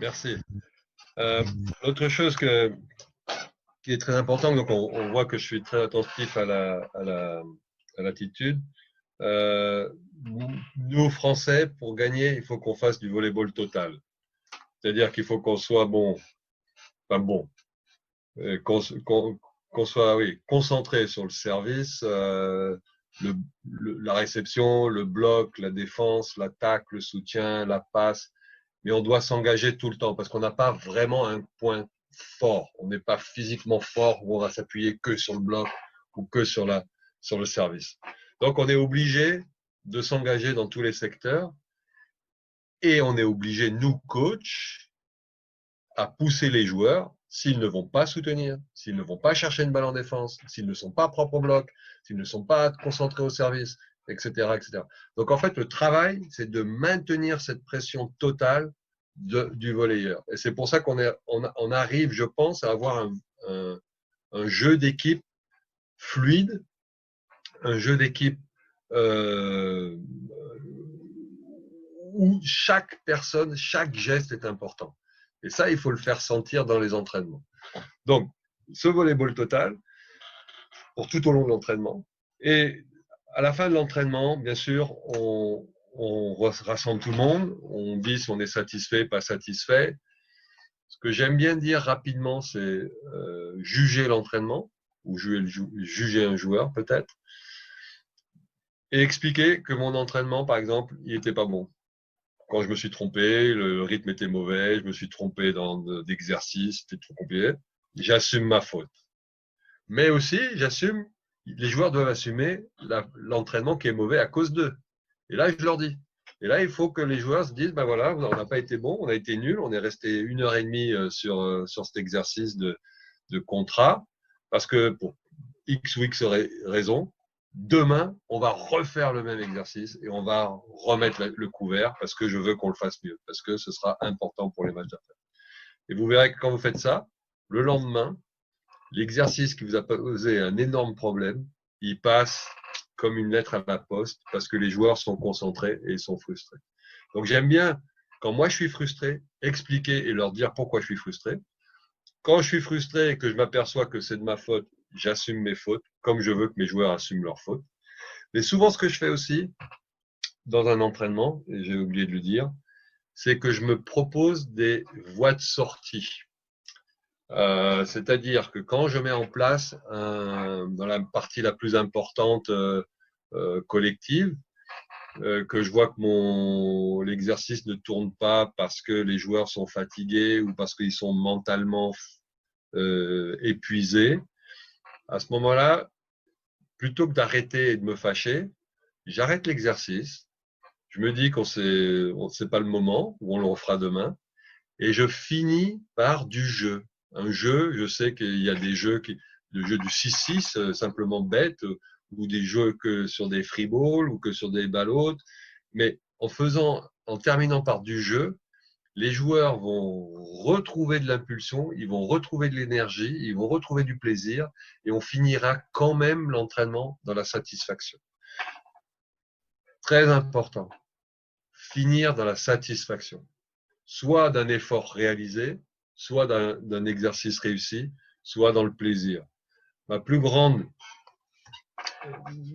Merci. L'autre chose qui est très importante, donc on voit que je suis très attentif à l'attitude. Nous, Français, pour gagner, il faut qu'on fasse du volleyball total. C'est-à-dire qu'il faut qu'on soit bon, enfin bon, qu'on soit concentré sur le service, la réception, le bloc, la défense, l'attaque, le soutien, la passe. Mais on doit s'engager tout le temps parce qu'on n'a pas vraiment un point fort. On n'est pas physiquement fort où on va s'appuyer que sur le bloc ou que sur le service. Donc, on est obligé de s'engager dans tous les secteurs et on est obligé, nous, coachs, à pousser les joueurs s'ils ne vont pas soutenir, s'ils ne vont pas chercher une balle en défense, s'ils ne sont pas propres au bloc, s'ils ne sont pas concentrés au service, etc., etc. Donc, en fait, le travail, c'est de maintenir cette pression totale du volleyeur. Et c'est pour ça on arrive, je pense, à avoir un jeu d'équipe fluide, un jeu d'équipe où chaque personne, chaque geste est important. Et ça, il faut le faire sentir dans les entraînements. Donc, ce volleyball total, pour tout au long de l'entraînement. Et à la fin de l'entraînement, bien sûr, on rassemble tout le monde, on dit si on est satisfait, pas satisfait. Ce que j'aime bien dire rapidement, c'est juger l'entraînement, ou juger un joueur peut-être, et expliquer que mon entraînement, par exemple, il n'était pas bon. Quand je me suis trompé, le rythme était mauvais, je me suis trompé dans d'exercice, c'était trop compliqué. J'assume ma faute. Mais aussi, les joueurs doivent assumer l'entraînement qui est mauvais à cause d'eux. Et là, je leur dis. Et là, il faut que les joueurs se disent, ben voilà, on n'a pas été bon, on a été nul, on est resté 1h30 sur cet exercice de contrat, parce que pour X ou X raison, demain, on va refaire le même exercice et on va remettre le couvert parce que je veux qu'on le fasse mieux, parce que ce sera important pour les matchs d'après. Et vous verrez que quand vous faites ça, le lendemain, l'exercice qui vous a posé un énorme problème, il passe comme une lettre à la poste parce que les joueurs sont concentrés et ils sont frustrés. Donc j'aime bien, quand moi je suis frustré, expliquer et leur dire pourquoi je suis frustré. Quand je suis frustré et que je m'aperçois que c'est de ma faute, j'assume mes fautes, comme je veux que mes joueurs assument leurs fautes. Mais souvent, ce que je fais aussi dans un entraînement, et j'ai oublié de le dire, c'est que je me propose des voies de sortie. C'est-à-dire que quand je mets en place dans la partie la plus importante collective, que je vois que l'exercice ne tourne pas parce que les joueurs sont fatigués ou parce qu'ils sont mentalement épuisés, à ce moment-là, plutôt que d'arrêter et de me fâcher, j'arrête l'exercice. Je me dis c'est pas le moment, ou on le refera demain, et je finis par du jeu. Un jeu, je sais qu'il y a des jeux, le jeu du 6-6, simplement bête, ou des jeux que sur des free balls, ou que sur des balles hautes, mais en terminant par du jeu, les joueurs vont retrouver de l'impulsion, ils vont retrouver de l'énergie, ils vont retrouver du plaisir, et on finira quand même l'entraînement dans la satisfaction. Très important, finir dans la satisfaction, soit d'un effort réalisé, soit d'un exercice réussi, soit dans le plaisir. Ma plus grande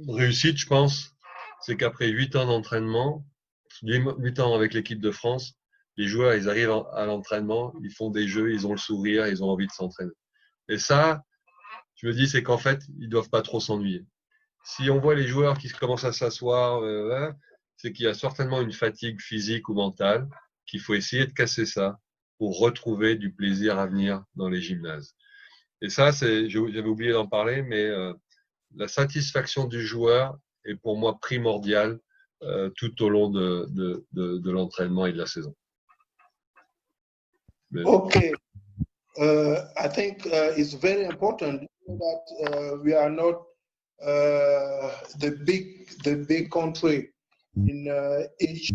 réussite, je pense, c'est qu'après 8 ans d'entraînement, 8 ans avec l'équipe de France, les joueurs, ils arrivent à l'entraînement, ils font des jeux, ils ont le sourire, ils ont envie de s'entraîner. Et ça, je me dis, c'est qu'en fait, ils doivent pas trop s'ennuyer. Si on voit les joueurs qui commencent à s'asseoir, c'est qu'il y a certainement une fatigue physique ou mentale, qu'il faut essayer de casser ça pour retrouver du plaisir à venir dans les gymnases. Et ça, j'avais oublié d'en parler, mais la satisfaction du joueur est pour moi primordiale tout au long de l'entraînement et de la saison. Okay. I think it's very important that we are not the big country in each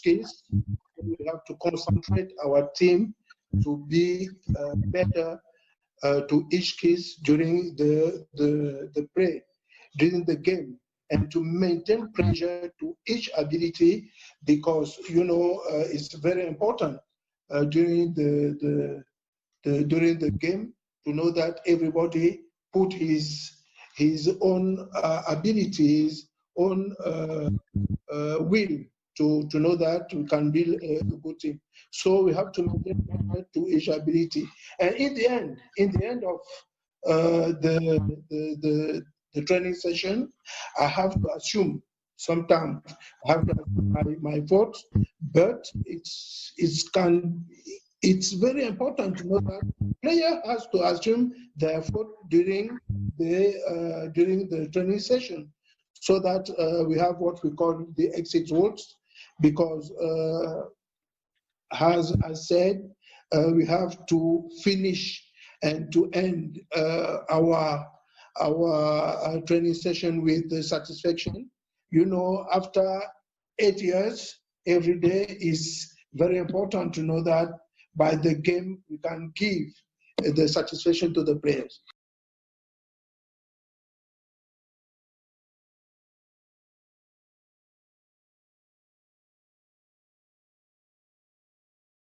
case. We have to concentrate our team to be better to each case during the play, during the game. and to maintain pressure to each ability, because it's very important during the game to know that everybody put his own abilities, own will to know that we can build a good team. So we have to maintain to each ability. And in the end of the training session, I have to assume sometimes I have to assume my vote, but it's very important to know that player has to assume their vote during the training session, so that we have what we call the exit votes, because as I said, we have to finish and to end our training session with satisfaction. After 8 years, every day is very important to know that by the game we can give the satisfaction to the players.